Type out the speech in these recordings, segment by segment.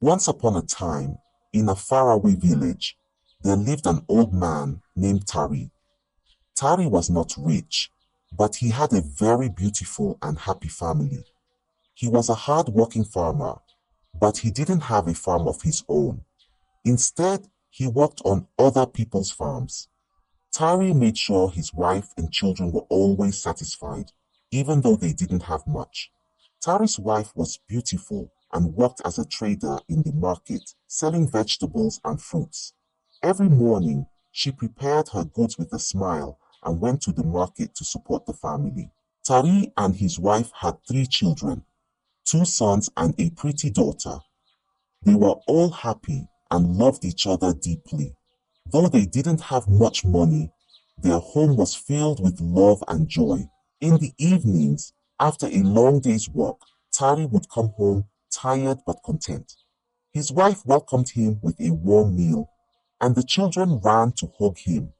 Once upon a time, in a faraway village, there lived an old man named Tari. Tari was not rich, but he had a very beautiful and happy family. He was a hard-working farmer, but he didn't have a farm of his own. Instead, he worked on other people's farms. Tari made sure his wife and children were always satisfied, even though they didn't have much. Tari's wife was beautiful and worked as a trader in the market, selling vegetables and fruits. Every morning, she prepared her goods with a smile and went to the market to support the family. Tari and his wife had three children, two sons and a pretty daughter. They were all happy and loved each other deeply. Though they didn't have much money, their home was filled with love and joy. In the evenings, after a long day's work, Tari would come home tired but content. His wife welcomed him with a warm meal, and the children ran to hug him.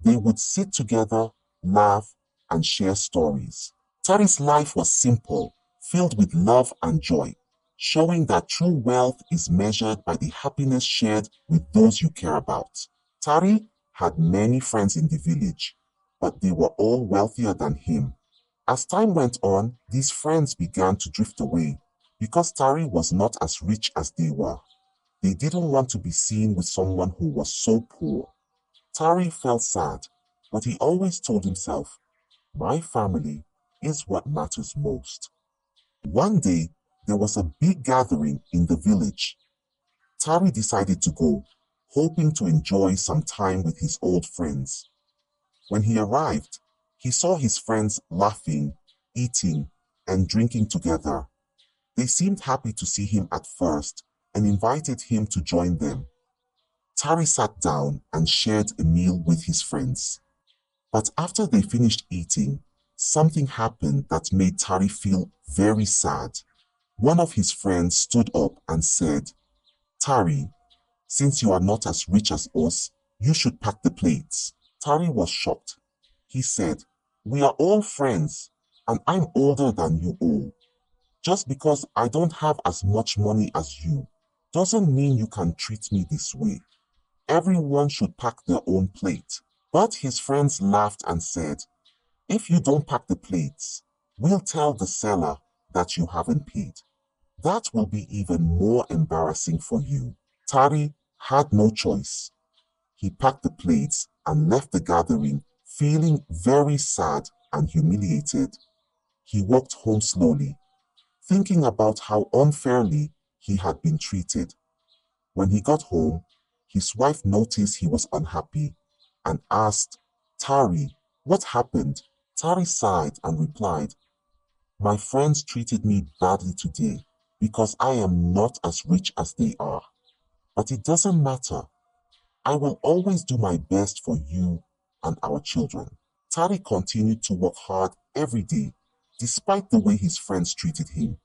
They would sit together, laugh, and share stories. Tari's life was simple, filled with love and joy, showing that true wealth is measured by the happiness shared with those you care about. Tari had many friends in the village, but they were all wealthier than him. As time went on, these friends began to drift away because Tari was not as rich as they were. They didn't want to be seen with someone who was so poor. Tari felt sad, but he always told himself, "My family is what matters most." One day, there was a big gathering in the village. Tari decided to go, hoping to enjoy some time with his old friends. When he arrived, he saw his friends laughing, eating, and drinking together. They seemed happy to see him at first and invited him to join them. Tari sat down and shared a meal with his friends. But after they finished eating, something happened that made Tari feel very sad. One of his friends stood up and said, "Tari, since you are not as rich as us, you should pack the plates." Tari was shocked. He said, "We are all friends, and I'm older than you all. Just because I don't have as much money as you doesn't mean you can treat me this way. Everyone should pack their own plate." But his friends laughed and said, "If you don't pack the plates, we'll tell the seller that you haven't paid. That will be even more embarrassing for you." Tari had no choice. He packed the plates and left the gathering feeling very sad and humiliated. He walked home slowly, thinking about how unfairly he had been treated. When he got home, his wife noticed he was unhappy and asked, "Tari, what happened?" Tari sighed and replied, "My friends treated me badly today because I am not as rich as they are. But it doesn't matter. I will always do my best for you and our children." Tari continued to work hard every day, despite the way his friends treated him.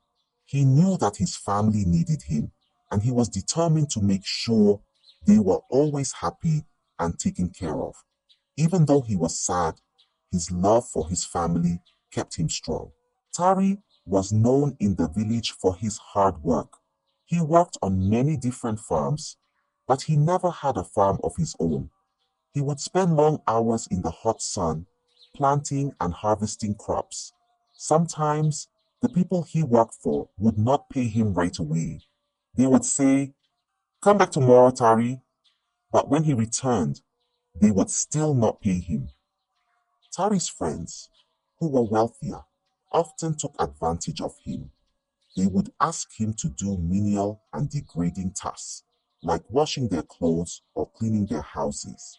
He knew that his family needed him, and he was determined to make sure they were always happy and taken care of. Even though he was sad, his love for his family kept him strong. Tari was known in the village for his hard work. He worked on many different farms, but he never had a farm of his own. He would spend long hours in the hot sun, planting and harvesting crops. Sometimes, the people he worked for would not pay him right away. They would say, "Come back tomorrow, Tari." But when he returned, they would still not pay him. Tari's friends, who were wealthier, often took advantage of him. They would ask him to do menial and degrading tasks, like washing their clothes or cleaning their houses.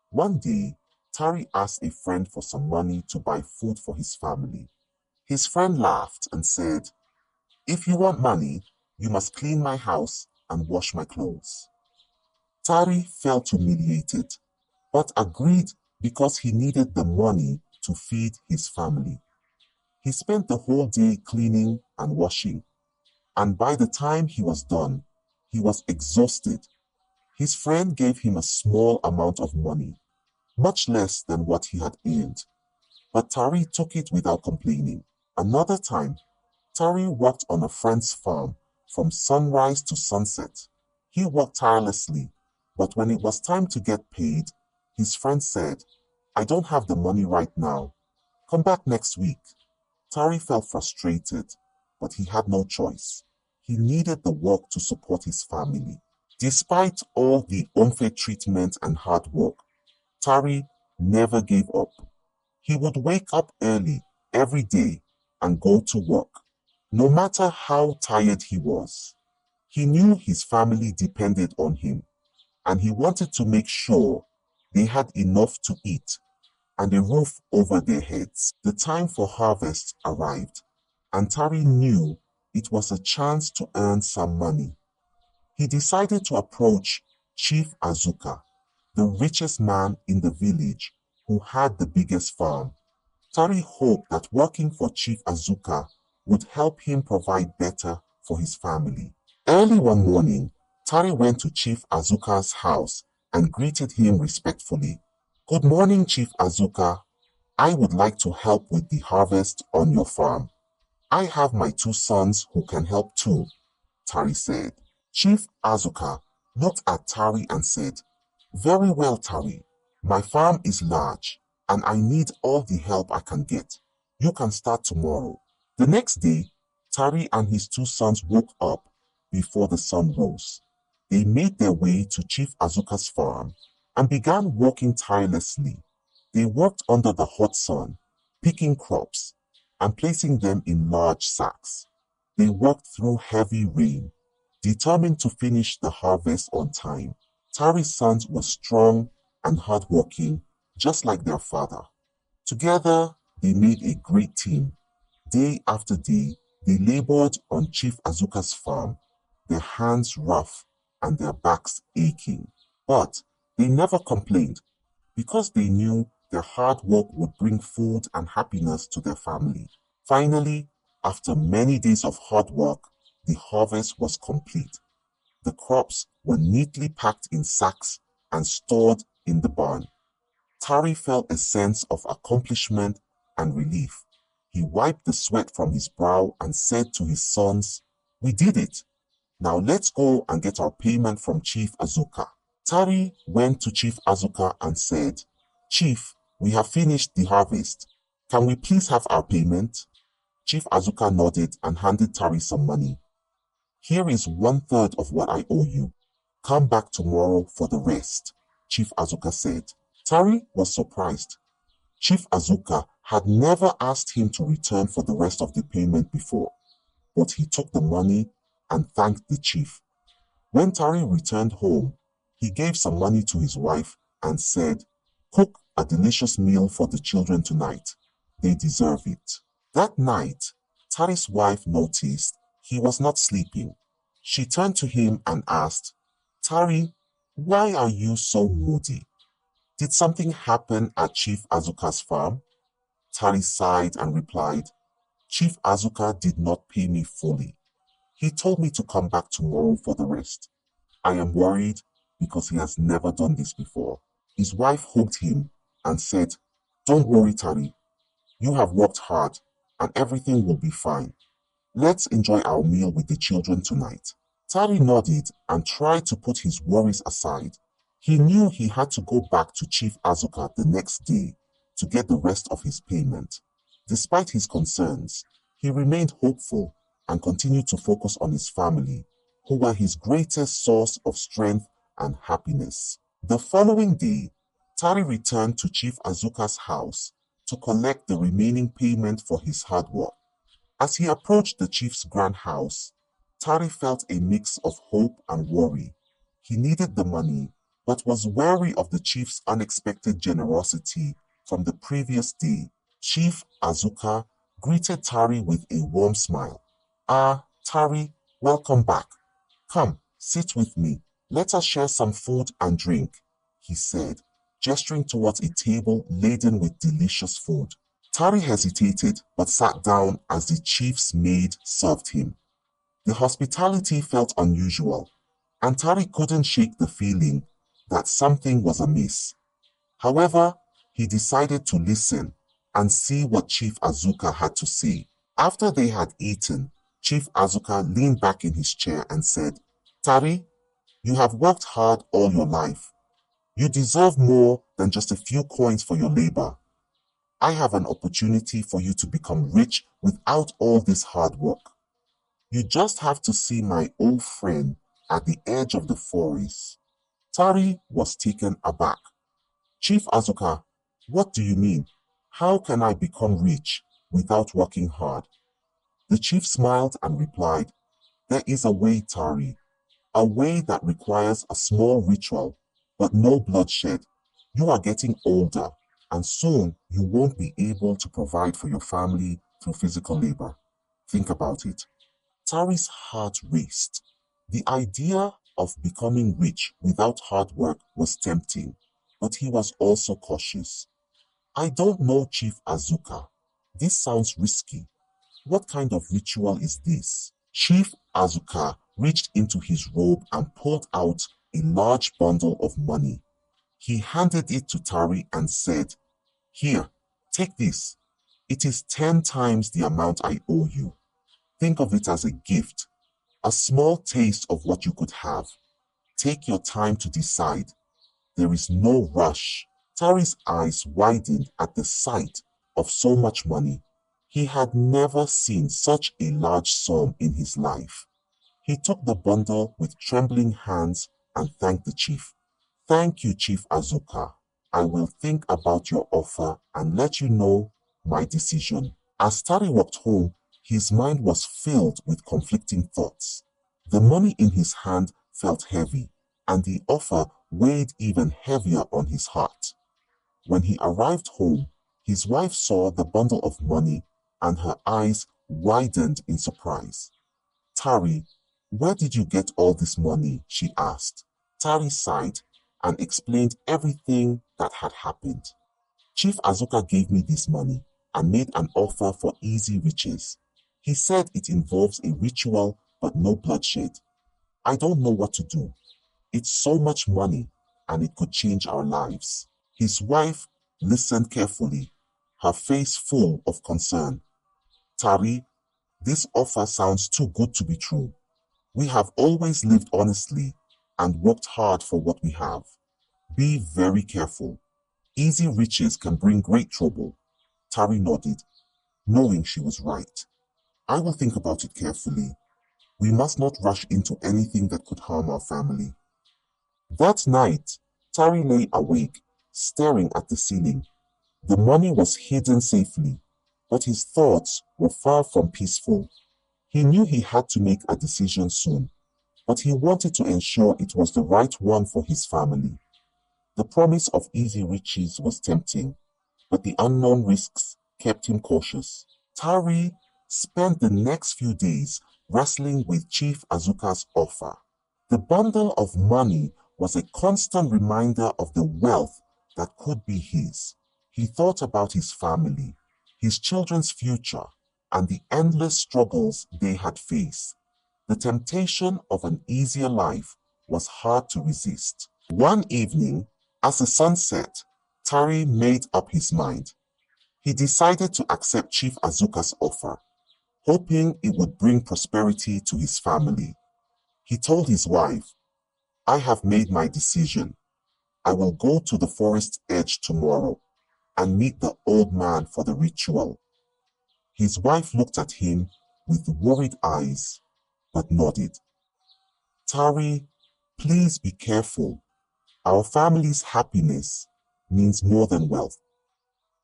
One day, Tari asked a friend for some money to buy food for his family. His friend laughed and said, "If you want money, you must clean my house and wash my clothes." Tari felt humiliated, but agreed because he needed the money to feed his family. He spent the whole day cleaning and washing, and by the time he was done, he was exhausted. His friend gave him a small amount of money, much less than what he had earned, but Tari took it without complaining. Another time, Tari worked on a friend's farm from sunrise to sunset. He worked tirelessly, but when it was time to get paid, his friend said, "I don't have the money right now. Come back next week." Tari felt frustrated, but he had no choice. He needed the work to support his family. Despite all the unfair treatment and hard work, Tari never gave up. He would wake up early every day and go to work, no matter how tired he was. He knew his family depended on him, and he wanted to make sure they had enough to eat and a roof over their heads. The time for harvest arrived, and Tari knew it was a chance to earn some money. He decided to approach Chief Azuka, the richest man in the village who had the biggest farm. Tari hoped that working for Chief Azuka would help him provide better for his family. Early one morning, Tari went to Chief Azuka's house and greeted him respectfully. "Good morning, Chief Azuka. I would like to help with the harvest on your farm. I have my two sons who can help too," Tari said. Chief Azuka looked at Tari and said, "Very well, Tari. My farm is large, and I need all the help I can get. You can start tomorrow." The next day, Tari and his two sons woke up before the sun rose. They made their way to Chief Azuka's farm and began working tirelessly. They worked under the hot sun, picking crops and placing them in large sacks. They worked through heavy rain, determined to finish the harvest on time. Tari's sons were strong and hardworking, just like their father. Together, they made a great team. Day after day, they labored on Chief Azuka's farm, their hands rough and their backs aching. But they never complained because they knew their hard work would bring food and happiness to their family. Finally, after many days of hard work, the harvest was complete. The crops were neatly packed in sacks and stored in the barn. Tari felt a sense of accomplishment and relief. He wiped the sweat from his brow and said to his sons, "We did it. Now let's go and get our payment from Chief Azuka." Tari went to Chief Azuka and said, "Chief, we have finished the harvest. Can we please have our payment?" Chief Azuka nodded and handed Tari some money. "Here is 1/3 of what I owe you. Come back tomorrow for the rest," Chief Azuka said. Tari was surprised. Chief Azuka had never asked him to return for the rest of the payment before, but he took the money and thanked the chief. When Tari returned home, he gave some money to his wife and said, "Cook a delicious meal for the children tonight. They deserve it." That night, Tari's wife noticed he was not sleeping. She turned to him and asked, "Tari, why are you so moody? Did something happen at Chief Azuka's farm?" Tari sighed and replied, "Chief Azuka did not pay me fully. He told me to come back tomorrow for the rest. I am worried because he has never done this before." His wife hugged him and said, "Don't worry, Tari. You have worked hard and everything will be fine. Let's enjoy our meal with the children tonight." Tari nodded and tried to put his worries aside. He knew he had to go back to Chief Azuka the next day to get the rest of his payment. Despite his concerns, he remained hopeful and continued to focus on his family, who were his greatest source of strength and happiness. The following day, Tari returned to Chief Azuka's house to collect the remaining payment for his hard work. As he approached the chief's grand house, Tari felt a mix of hope and worry. He needed the money, but was wary of the chief's unexpected generosity from the previous day. Chief Azuka greeted Tari with a warm smile. "Ah, Tari, welcome back. Come, sit with me. Let us share some food and drink," he said, gesturing towards a table laden with delicious food. Tari hesitated but sat down as the chief's maid served him. The hospitality felt unusual, and Tari couldn't shake the feeling that something was amiss. However, he decided to listen and see what Chief Azuka had to say. After they had eaten, Chief Azuka leaned back in his chair and said, Tari, you have worked hard all your life. You deserve more than just a few coins for your labor. I have an opportunity for you to become rich without all this hard work. You just have to see my old friend at the edge of the forest. Tari was taken aback. Chief Azuka, what do you mean? How can I become rich without working hard? The chief smiled and replied, There is a way, Tari. A way that requires a small ritual, but no bloodshed. You are getting older, and soon you won't be able to provide for your family through physical labor. Think about it. Tari's heart raced. The idea of becoming rich without hard work was tempting, but he was also cautious. I don't know, Chief Azuka. This sounds risky. What kind of ritual is this? Chief Azuka reached into his robe and pulled out a large bundle of money. He handed it to Tari and said, Here, take this. It is 10 times the amount I owe you. Think of it as a gift, a small taste of what you could have. Take your time to decide. There is no rush. Tari's eyes widened at the sight of so much money. He had never seen such a large sum in his life. He took the bundle with trembling hands and thanked the chief. Thank you, Chief Azuka. I will think about your offer and let you know my decision. As Tari walked home, his mind was filled with conflicting thoughts. The money in his hand felt heavy, and the offer weighed even heavier on his heart. When he arrived home, his wife saw the bundle of money and her eyes widened in surprise. Tari, where did you get all this money? She asked. Tari sighed and explained everything that had happened. Chief Azuka gave me this money and made an offer for easy riches. He said it involves a ritual but no bloodshed. I don't know what to do. It's so much money and it could change our lives. His wife listened carefully, her face full of concern. Tari, this offer sounds too good to be true. We have always lived honestly and worked hard for what we have. Be very careful. Easy riches can bring great trouble. Tari nodded, knowing she was right. I will think about it carefully. We must not rush into anything that could harm our family. That night, Tari lay awake, staring at the ceiling. The money was hidden safely, but his thoughts were far from peaceful. He knew he had to make a decision soon, but he wanted to ensure it was the right one for his family. The promise of easy riches was tempting, but the unknown risks kept him cautious. Tari spent the next few days wrestling with Chief Azuka's offer. The bundle of money was a constant reminder of the wealth that could be his. He thought about his family, his children's future, and the endless struggles they had faced. The temptation of an easier life was hard to resist. One evening, as the sun set, Tari made up his mind. He decided to accept Chief Azuka's offer, hoping it would bring prosperity to his family. He told his wife, I have made my decision. I will go to the forest edge tomorrow and meet the old man for the ritual. His wife looked at him with worried eyes, but nodded. Tari, please be careful. Our family's happiness means more than wealth.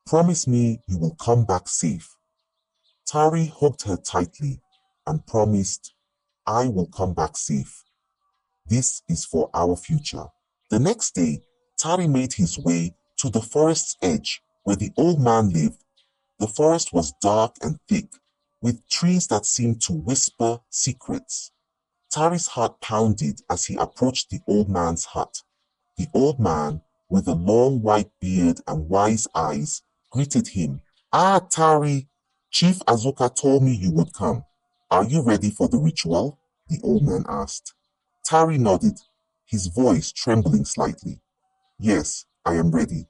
Promise me you will come back safe. Tari hugged her tightly and promised, I will come back safe. This is for our future. The next day, Tari made his way to the forest's edge where the old man lived. The forest was dark and thick, with trees that seemed to whisper secrets. Tari's heart pounded as he approached the old man's hut. The old man, with a long white beard and wise eyes, greeted him. Ah, Tari, Chief Azuka told me you would come. Are you ready for the ritual? The old man asked. Tari nodded, his voice trembling slightly. Yes, I am ready.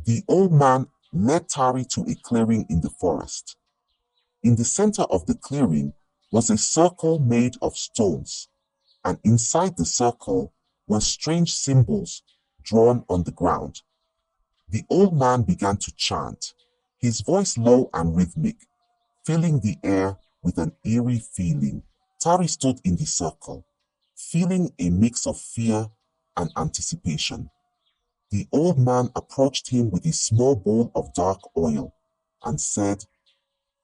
The old man led Tari to a clearing in the forest. In the center of the clearing was a circle made of stones, and inside the circle were strange symbols drawn on the ground. The old man began to chant, his voice low and rhythmic, filling the air with an eerie feeling. Tari stood in the circle, feeling a mix of fear and anticipation. The old man approached him with a small bowl of dark oil and said,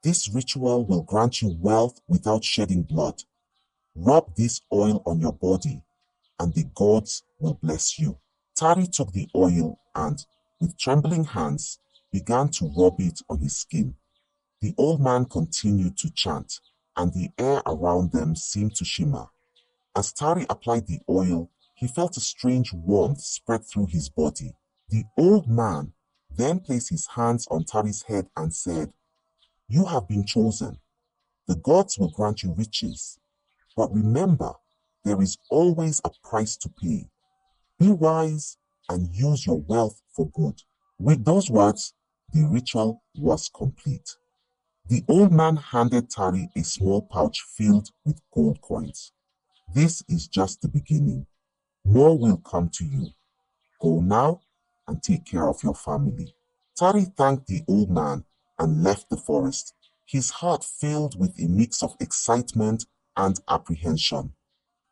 "This ritual will grant you wealth without shedding blood. Rub this oil on your body, and the gods will bless you." Tari took the oil and, with trembling hands, began to rub it on his skin. The old man continued to chant, and the air around them seemed to shimmer. As Tari applied the oil, he felt a strange warmth spread through his body. The old man then placed his hands on Tari's head and said, "You have been chosen. The gods will grant you riches. But remember, there is always a price to pay. Be wise and use your wealth for good." With those words, the ritual was complete. The old man handed Tari a small pouch filled with gold coins. "This is just the beginning. More will come to you. Go now and take care of your family." Tari thanked the old man and left the forest, his heart filled with a mix of excitement and apprehension.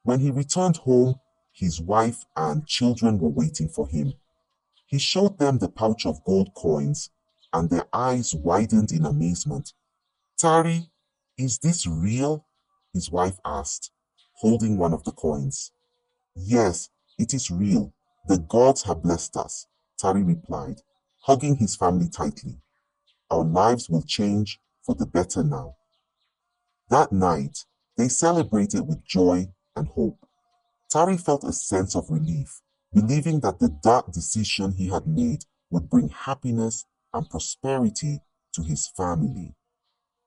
When he returned home, his wife and children were waiting for him. He showed them the pouch of gold coins, and their eyes widened in amazement. "Tari, is this real?" his wife asked, holding one of the coins. "Yes, it is real. The gods have blessed us," Tari replied, hugging his family tightly. "Our lives will change for the better now." That night, they celebrated with joy and hope. Tari felt a sense of relief, believing that the dark decision he had made would bring happiness and prosperity to his family.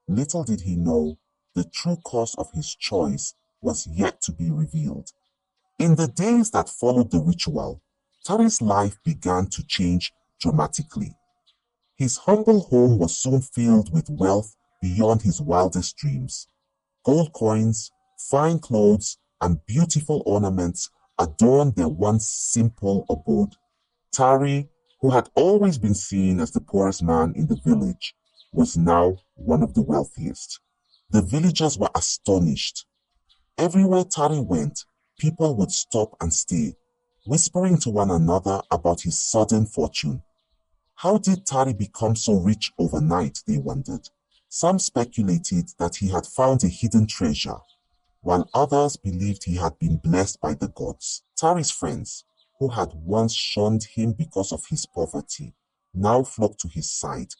Little did he know, the true cause of his choice was yet to be revealed. In the days that followed the ritual, Tari's life began to change dramatically. His humble home was soon filled with wealth beyond his wildest dreams. Gold coins, fine clothes, and beautiful ornaments adorned their once simple abode. Tari, who had always been seen as the poorest man in the village, was now one of the wealthiest. The villagers were astonished. Everywhere Tari went, people would stop and stare, whispering to one another about his sudden fortune. How did Tari become so rich overnight, they wondered. Some speculated that he had found a hidden treasure, while others believed he had been blessed by the gods. Tari's friends, who had once shunned him because of his poverty, now flocked to his side,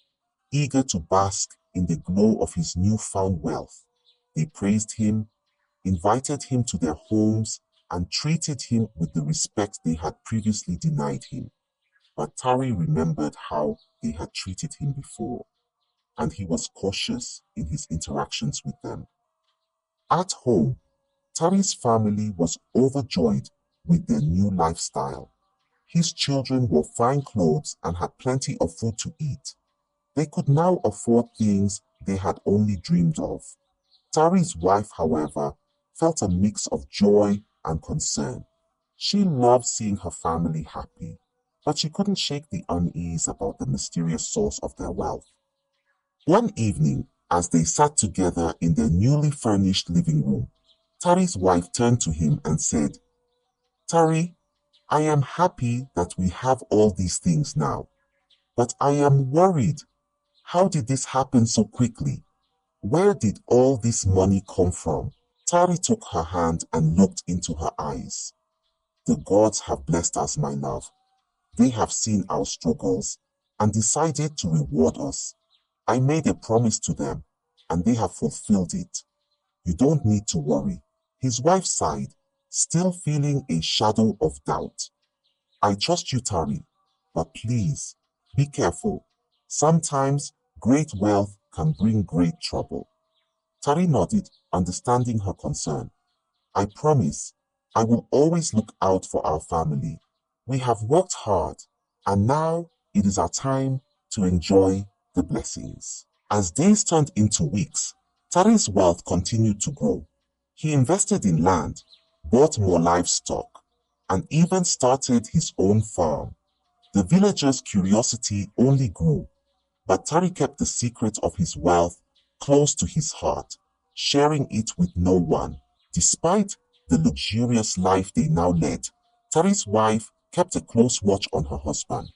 eager to bask in the glow of his newfound wealth. They praised him, invited him to their homes, and treated him with the respect they had previously denied him. But Tari remembered how they had treated him before, and he was cautious in his interactions with them. At home, Tari's family was overjoyed with their new lifestyle. His children wore fine clothes and had plenty of food to eat. They could now afford things they had only dreamed of. Tari's wife, however, felt a mix of joy and concern. She loved seeing her family happy, but she couldn't shake the unease about the mysterious source of their wealth. One evening, as they sat together in their newly furnished living room, Tari's wife turned to him and said, "Tari, I am happy that we have all these things now, but I am worried. How did this happen so quickly? Where did all this money come from?" Tari took her hand and looked into her eyes. "The gods have blessed us, my love. They have seen our struggles and decided to reward us. I made a promise to them, and they have fulfilled it. You don't need to worry." His wife sighed, still feeling a shadow of doubt. "I trust you, Tari, but please, be careful. Sometimes great wealth can bring great trouble." Tari nodded, understanding her concern. "I promise, I will always look out for our family. We have worked hard, and now it is our time to enjoy the blessings." As days turned into weeks, Tari's wealth continued to grow. He invested in land, bought more livestock, and even started his own farm. The villagers' curiosity only grew, but Tari kept the secret of his wealth close to his heart, sharing it with no one. Despite the luxurious life they now led, Tari's wife kept a close watch on her husband.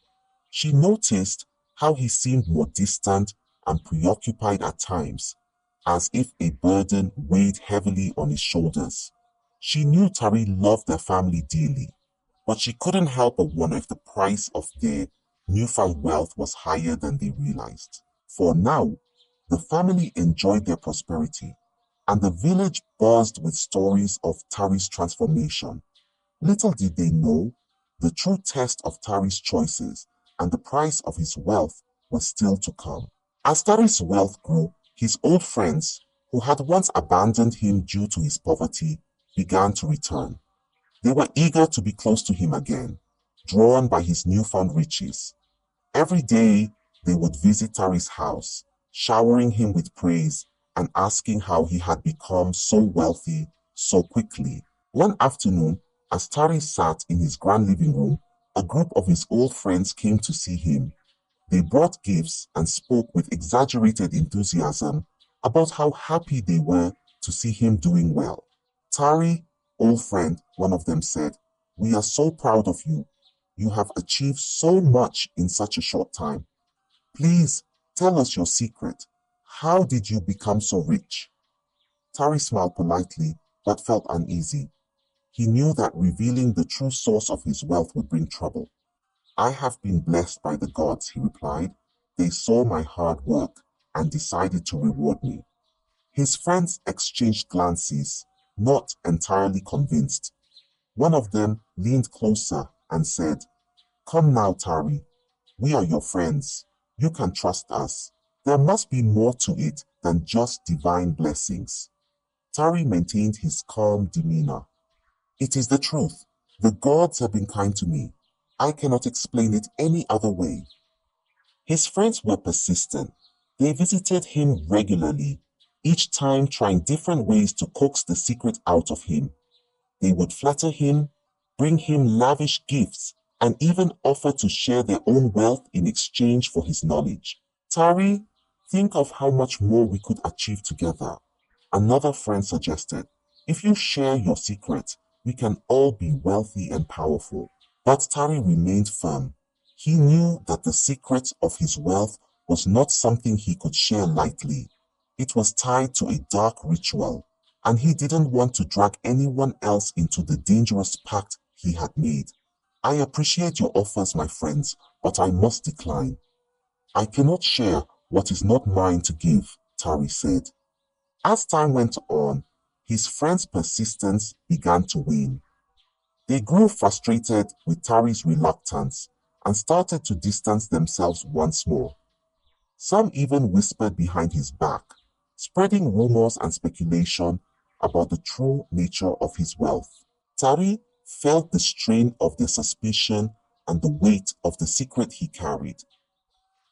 She noticed how he seemed more distant and preoccupied at times, as if a burden weighed heavily on his shoulders. She knew Tari loved their family dearly, but she couldn't help but wonder if the price of their newfound wealth was higher than they realized. For now, the family enjoyed their prosperity, and the village buzzed with stories of Tari's transformation. Little did they know, the true test of Tari's choices and the price of his wealth was still to come. As Tari's wealth grew, his old friends, who had once abandoned him due to his poverty, began to return. They were eager to be close to him again, drawn by his newfound riches. Every day, they would visit Tari's house, showering him with praise and asking how he had become so wealthy so quickly. One afternoon, as Tari sat in his grand living room, a group of his old friends came to see him. They brought gifts and spoke with exaggerated enthusiasm about how happy they were to see him doing well. Tari, old friend, one of them said, "We are so proud of you. You have achieved so much in such a short time. Please tell us your secret. How did you become so rich?" Tari smiled politely but felt uneasy. He knew that revealing the true source of his wealth would bring trouble. "I have been blessed by the gods," he replied. "They saw my hard work and decided to reward me." His friends exchanged glances, not entirely convinced. One of them leaned closer and said, "Come now, Tari. We are your friends. You can trust us. There must be more to it than just divine blessings." Tari maintained his calm demeanor. "It is the truth. The gods have been kind to me. I cannot explain it any other way." His friends were persistent. They visited him regularly, each time trying different ways to coax the secret out of him. They would flatter him, bring him lavish gifts, and even offer to share their own wealth in exchange for his knowledge. "Tari, think of how much more we could achieve together," another friend suggested. "If you share your secret, we can all be wealthy and powerful." But Tari remained firm. He knew that the secret of his wealth was not something he could share lightly. It was tied to a dark ritual, and he didn't want to drag anyone else into the dangerous pact he had made. "I appreciate your offers, my friends, but I must decline. I cannot share what is not mine to give," Tari said. As time went on, his friends' persistence began to wane. They grew frustrated with Tari's reluctance and started to distance themselves once more. Some even whispered behind his back, spreading rumors and speculation about the true nature of his wealth. Tari felt the strain of their suspicion and the weight of the secret he carried.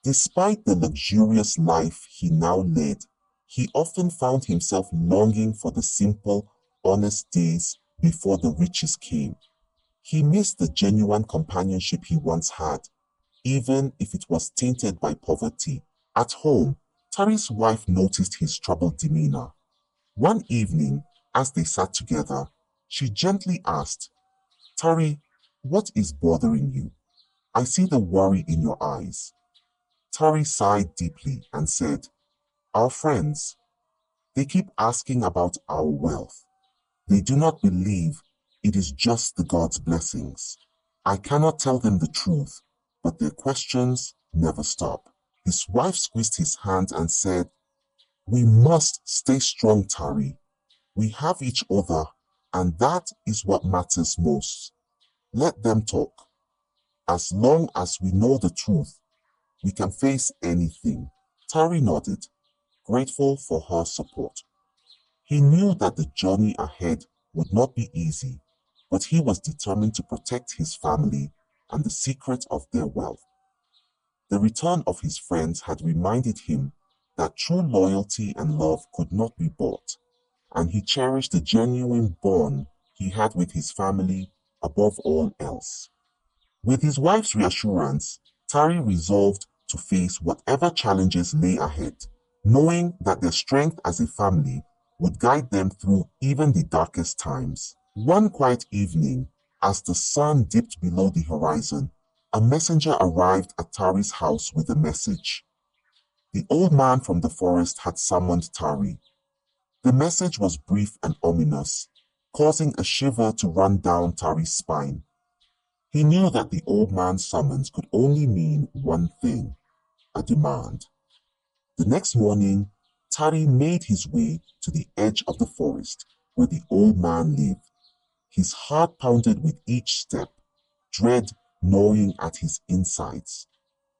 Despite the luxurious life he now led, he often found himself longing for the simple, honest days before the riches came. He missed the genuine companionship he once had, even if it was tainted by poverty. At home, Tari's wife noticed his troubled demeanor. One evening, as they sat together, she gently asked, "Tari, what is bothering you? I see the worry in your eyes." Tari sighed deeply and said, "Our friends, they keep asking about our wealth. They do not believe it is just the God's blessings. I cannot tell them the truth, but their questions never stop." His wife squeezed his hand and said, "We must stay strong, Tari. We have each other, and that is what matters most. Let them talk. As long as we know the truth, we can face anything." Tari nodded, grateful for her support. He knew that the journey ahead would not be easy, but he was determined to protect his family and the secret of their wealth. The return of his friends had reminded him that true loyalty and love could not be bought, and he cherished the genuine bond he had with his family above all else. With his wife's reassurance, Tari resolved to face whatever challenges lay ahead, knowing that their strength as a family would guide them through even the darkest times. One quiet evening, as the sun dipped below the horizon, a messenger arrived at Tari's house with a message. The old man from the forest had summoned Tari. The message was brief and ominous, causing a shiver to run down Tari's spine. He knew that the old man's summons could only mean one thing: a demand. The next morning, Tari made his way to the edge of the forest where the old man lived. His heart pounded with each step, dread gnawing at his insides.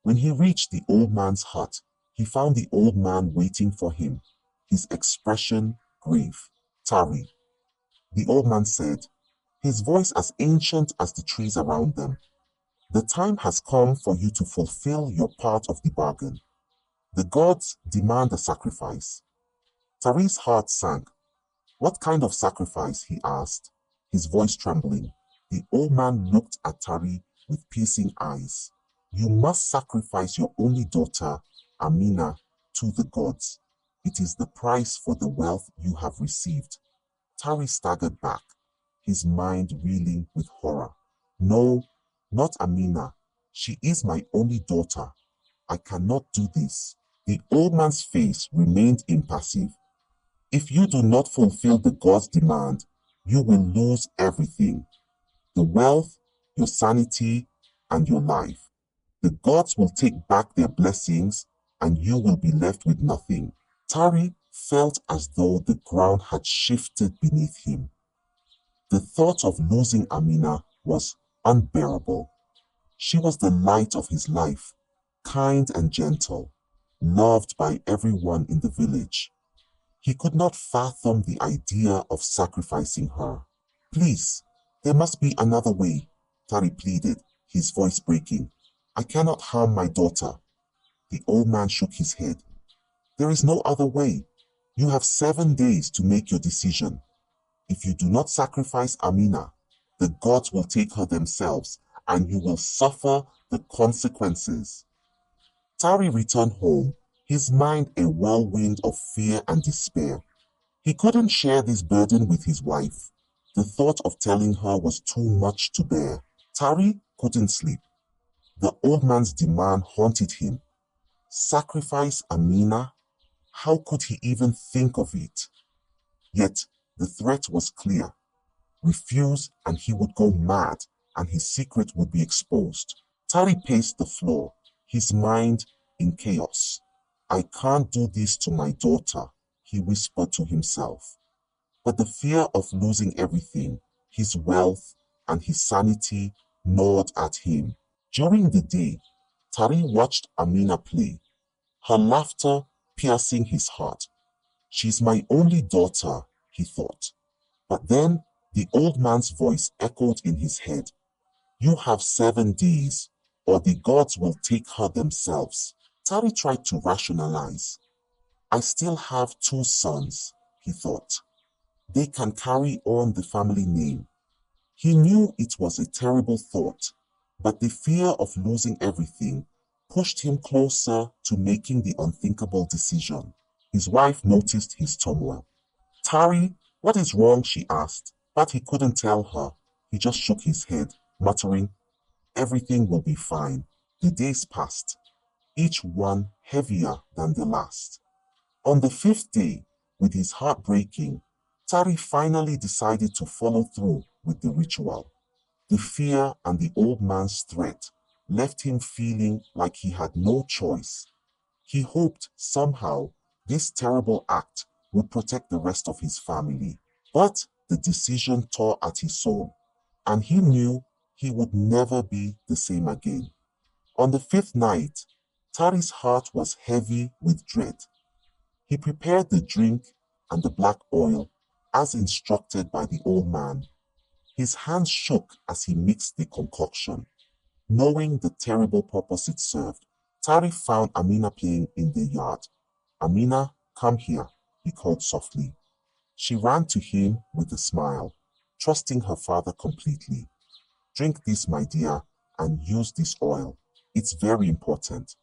When he reached the old man's hut, he found the old man waiting for him, his expression grave. "Tari," the old man said, his voice as ancient as the trees around them, "the time has come for you to fulfill your part of the bargain. The gods demand a sacrifice." Tari's heart sank. "What kind of sacrifice?" he asked, his voice trembling. The old man looked at Tari with piercing eyes. "You must sacrifice your only daughter, Amina, to the gods. It is the price for the wealth you have received." Tari staggered back, his mind reeling with horror. "No, not Amina. She is my only daughter. I cannot do this." The old man's face remained impassive. "If you do not fulfill the god's demand, you will lose everything: the wealth, your sanity, and your life. The gods will take back their blessings, and you will be left with nothing." Tari felt as though the ground had shifted beneath him. The thought of losing Amina was unbearable. She was the light of his life, kind and gentle, loved by everyone in the village. He could not fathom the idea of sacrificing her. "Please, there must be another way," Tari pleaded, his voice breaking. "I cannot harm my daughter." The old man shook his head. "There is no other way. You have 7 days to make your decision. If you do not sacrifice Amina, the gods will take her themselves, and you will suffer the consequences." Tari returned home, his mind a whirlwind of fear and despair. He couldn't share this burden with his wife. The thought of telling her was too much to bear. Tari couldn't sleep. The old man's demand haunted him. Sacrifice Amina? How could he even think of it? Yet the threat was clear. Refuse and he would go mad, and his secret would be exposed. Tari paced the floor, his mind in chaos. "I can't do this to my daughter," he whispered to himself. But the fear of losing everything, his wealth and his sanity, gnawed at him. During the day, Tari watched Amina play, her laughter piercing his heart. "She's my only daughter," he thought. But then the old man's voice echoed in his head. "You have 7 days, or the gods will take her themselves." Tari tried to rationalize. "I still have 2 sons," he thought. "They can carry on the family name." He knew it was a terrible thought, but the fear of losing everything pushed him closer to making the unthinkable decision. His wife noticed his turmoil. "Tari, what is wrong?" she asked, but he couldn't tell her. He just shook his head, muttering, "Everything will be fine." The days passed, each one heavier than the last. On the 5th day, with his heart breaking, Tari finally decided to follow through with the ritual. The fear and the old man's threat left him feeling like he had no choice. He hoped somehow this terrible act would protect the rest of his family. But the decision tore at his soul, and he knew he would never be the same again. On the 5th night, Tari's heart was heavy with dread. He prepared the drink and the black oil as instructed by the old man. His hands shook as he mixed the concoction, knowing the terrible purpose it served. Tari found Amina playing in the yard, Amina, come here, he called softly. She ran to him with a smile, trusting her father completely. Drink this, my dear, and use this oil. It's very important.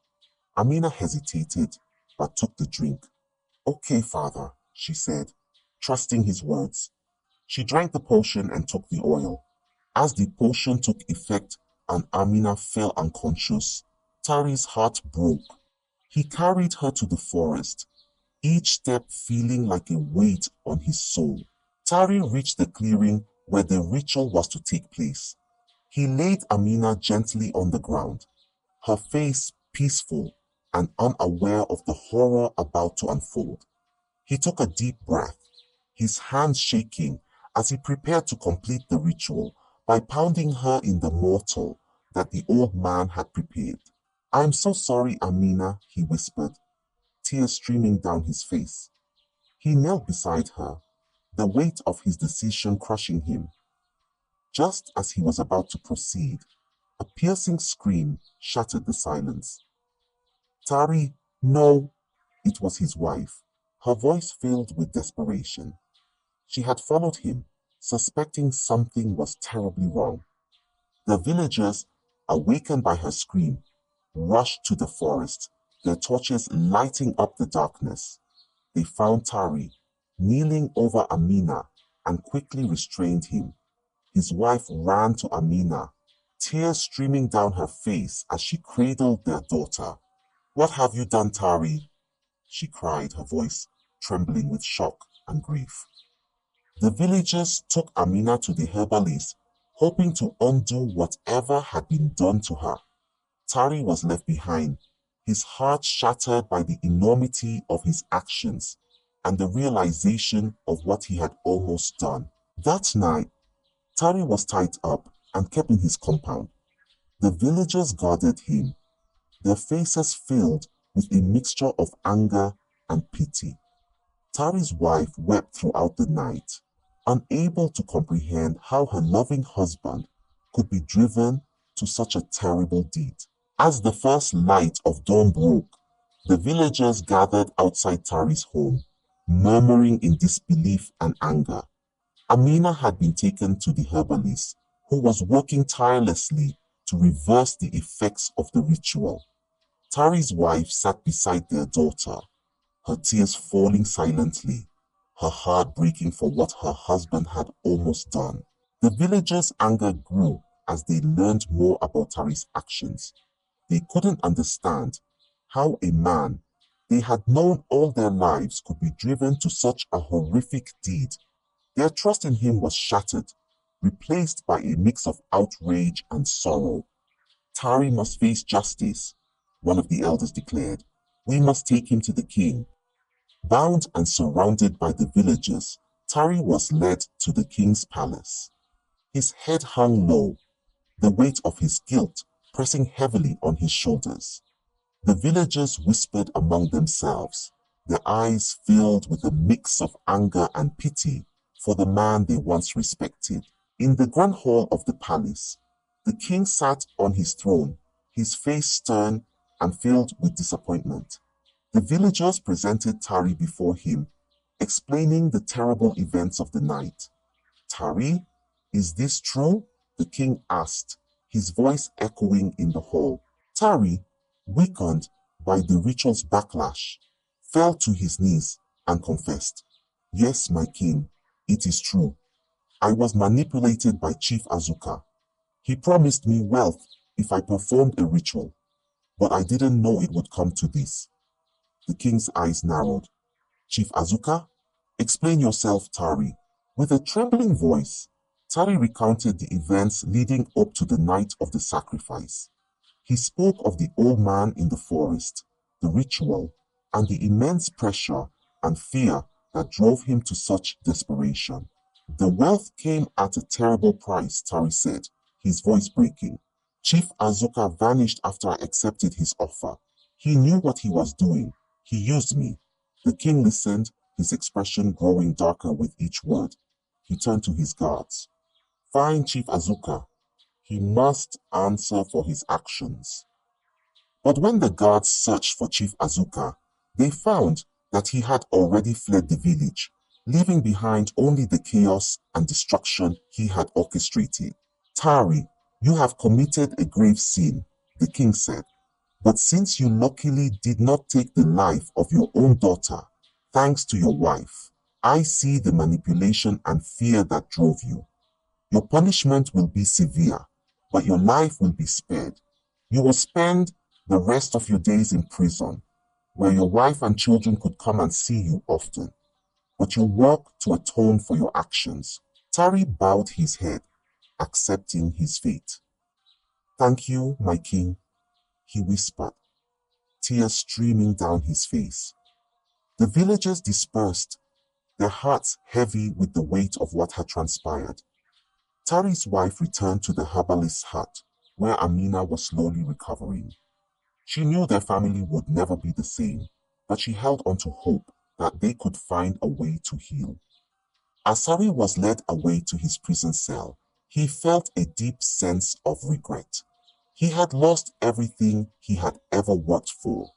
Amina hesitated, but took the drink. Okay, father, she said, trusting his words. She drank the potion and took the oil. As the potion took effect and Amina fell unconscious, Tari's heart broke. He carried her to the forest, each step feeling like a weight on his soul. Tari reached the clearing where the ritual was to take place. He laid Amina gently on the ground, her face peaceful and unaware of the horror about to unfold. He took a deep breath, his hands shaking as he prepared to complete the ritual by pounding her in the mortar that the old man had prepared. I am so sorry, Amina, he whispered, tears streaming down his face. He knelt beside her, the weight of his decision crushing him. Just as he was about to proceed, a piercing scream shattered the silence. Tari, no! It was his wife, her voice filled with desperation. She had followed him, suspecting something was terribly wrong. The villagers, awakened by her scream, rushed to the forest, their torches lighting up the darkness. They found Tari, kneeling over Amina, and quickly restrained him. His wife ran to Amina, tears streaming down her face as she cradled their daughter. What have you done, Tari? She cried, her voice trembling with shock and grief. The villagers took Amina to the herbalist, hoping to undo whatever had been done to her. Tari was left behind, his heart shattered by the enormity of his actions and the realization of what he had almost done. That night, Tari was tied up and kept in his compound. The villagers guarded him, their faces filled with a mixture of anger and pity. Tari's wife wept throughout the night, unable to comprehend how her loving husband could be driven to such a terrible deed. As the first light of dawn broke, the villagers gathered outside Tari's home, murmuring in disbelief and anger. Amina had been taken to the herbalist, who was working tirelessly to reverse the effects of the ritual. Tari's wife sat beside their daughter, her tears falling silently, her heart breaking for what her husband had almost done. The villagers' anger grew as they learned more about Tari's actions. They couldn't understand how a man they had known all their lives could be driven to such a horrific deed. Their trust in him was shattered, replaced by a mix of outrage and sorrow. Tari must face justice, one of the elders declared. We must take him to the king. Bound and surrounded by the villagers, Tari was led to the king's palace. His head hung low, the weight of his guilt pressing heavily on his shoulders. The villagers whispered among themselves, their eyes filled with a mix of anger and pity for the man they once respected. In the grand hall of the palace, the king sat on his throne, his face stern and filled with disappointment. The villagers presented Tari before him, explaining the terrible events of the night. Tari, is this true? The king asked, his voice echoing in the hall. Tari, weakened by the ritual's backlash, fell to his knees and confessed, Yes, my king, it is true. I was manipulated by Chief Azuka. He promised me wealth if I performed a ritual, but I didn't know it would come to this. The king's eyes narrowed. Chief Azuka? Explain yourself, Tari. With a trembling voice, Tari recounted the events leading up to the night of the sacrifice. He spoke of the old man in the forest, the ritual, and the immense pressure and fear that drove him to such desperation. The wealth came at a terrible price, Tari said, his voice breaking. Chief Azuka vanished after I accepted his offer. He knew what he was doing. He used me. The king listened, his expression growing darker with each word. He turned to his guards. Find Chief Azuka. He must answer for his actions. But when the guards searched for Chief Azuka, They found that he had already fled the village, leaving behind only the chaos and destruction he had orchestrated. Tari, you have committed a grave sin, the king said. But since you luckily did not take the life of your own daughter, thanks to your wife, I see the manipulation and fear that drove you. Your punishment will be severe, but your life will be spared. You will spend the rest of your days in prison, where your wife and children could come and see you often, but you'll work to atone for your actions. Tari bowed his head, accepting his fate. Thank you, my king, he whispered, tears streaming down his face. The villagers dispersed, their hearts heavy with the weight of what had transpired. Tari's wife returned to the herbalist's hut, where Amina was slowly recovering. She knew their family would never be the same, but she held on to hope that they could find a way to heal. As Tari was led away to his prison cell, he felt a deep sense of regret. He had lost everything he had ever worked for,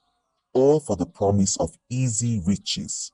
all for the promise of easy riches,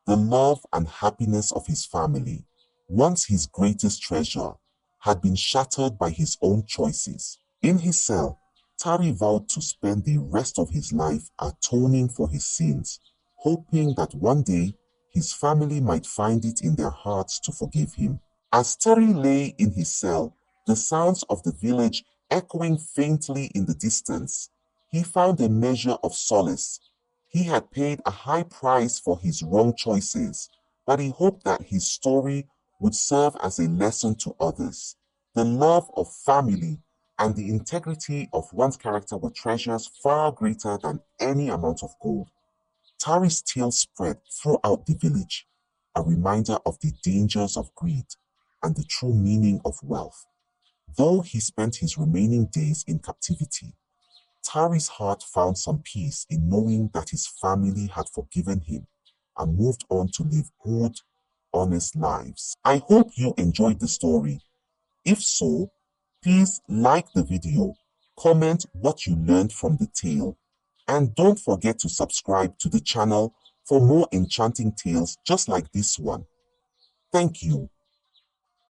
the love and happiness of his family, once his greatest treasure, had been shattered by his own choices. In his cell, Tari vowed to spend the rest of his life atoning for his sins, hoping that one day his family might find it in their hearts to forgive him. As Tari lay in his cell, the sounds of the village echoing faintly in the distance, he found a measure of solace. He had paid a high price for his wrong choices, but he hoped that his story would serve as a lesson to others. The love of family and the integrity of one's character were treasures far greater than any amount of gold. Tari's tale spread throughout the village, a reminder of the dangers of greed and the true meaning of wealth. Though he spent his remaining days in captivity, Tari's heart found some peace in knowing that his family had forgiven him and moved on to live good, honest lives. I hope you enjoyed the story. If so, please like the video, comment what you learned from the tale, and don't forget to subscribe to the channel for more enchanting tales just like this one. Thank you.